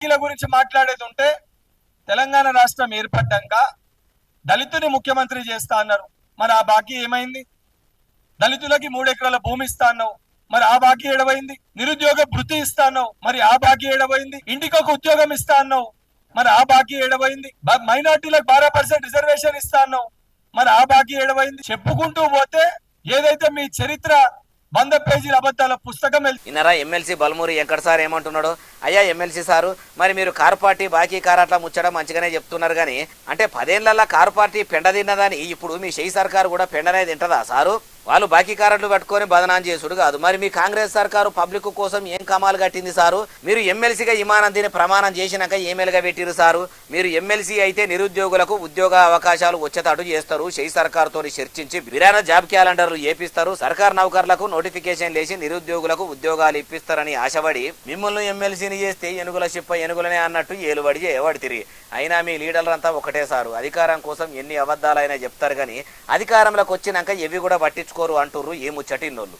బాకీల గురించి మాట్లాడేది ఉంటే తెలంగాణ రాష్ట్రం ఏర్పడ్డాక దళితుని ముఖ్యమంత్రి చేస్తా అన్నారు. మరి ఆ బాకీ ఏమైంది? దళితులకి 3 ఎకరాల భూమి ఇస్తా అన్నావు, మరి ఆ బాకీ ఏడవైంది? నిరుద్యోగ భృతి ఇస్తా అన్నావు, మరి ఆ బాకీ ఏడవైంది? ఇంటికి ఒక ఉద్యోగం ఇస్తా అన్నావు, మరి ఆ బాకీ ఏడవైంది? మైనార్టీలకు 12% రిజర్వేషన్ ఇస్తా అన్నావు, మరి ఆ బాకీ ఏడవైంది? చెప్పుకుంటూ పోతే ఏదైతే మీ చరిత్ర 100 పేజీల అబద్ధాల పుస్తకం ఇన్నరా ఎమ్మెల్సీ బల్మూరి వెంకట సార్ ఏమంటున్నాడు? అయ్యా ఎమ్మెల్సీ సారు, మరి మీరు కారు పార్టీ బాకీ కారు అట్లా ముచ్చడం మంచిగానే చెప్తున్నారు కానీ అంటే 10 ఏళ్లలో కారు పార్టీ పెండ తిన్నదని ఇప్పుడు మీ షెయి సర్కారు కూడా పెండనే తింటదా సారు? వాళ్ళు బాకీ కారట్లు పట్టుకొని బదనాం చేసుడు కాదు. మరి మీ కాంగ్రెస్ సర్కారు పబ్లిక్ కోసం ఏం కమాలు కట్టింది సారు? మీరు ఎమ్మెల్సీగా ఇమానం తిని ప్రమాణం చేసినాక ఏమేలుగా పెట్టిరు సారు? మీరు ఎమ్మెల్సీ అయితే నిరుద్యోగులకు ఉద్యోగ అవకాశాలు వచ్చేటట్టు చేస్తారు, షెయి సర్కారుతో చర్చించి బిరాన జాబ్ క్యాలెండర్లు ఏపిస్తారు, సర్కార్ నౌకర్లకు నోటిఫికేషన్ లేచి నిరుద్యోగులకు ఉద్యోగాలు ఇప్పిస్తారని ఆశపడి మిమ్మల్ని ఎమ్మెల్సీని చేస్తే ఎనుగుల చిప్ప ఎనుగులనే అన్నట్టు ఏలుబడి చేయబడి తిరిగి. అయినా మీ లీడర్లంతా ఒకటే సారు, అధికారం కోసం ఎన్ని అబద్ధాలైనా చెప్తారు కానీ అధికారంలోకి వచ్చినాక ఎవి కూడా పట్టించుకోరు అంటుర్రు ఈ ముచ్చటిన్నోళ్ళు.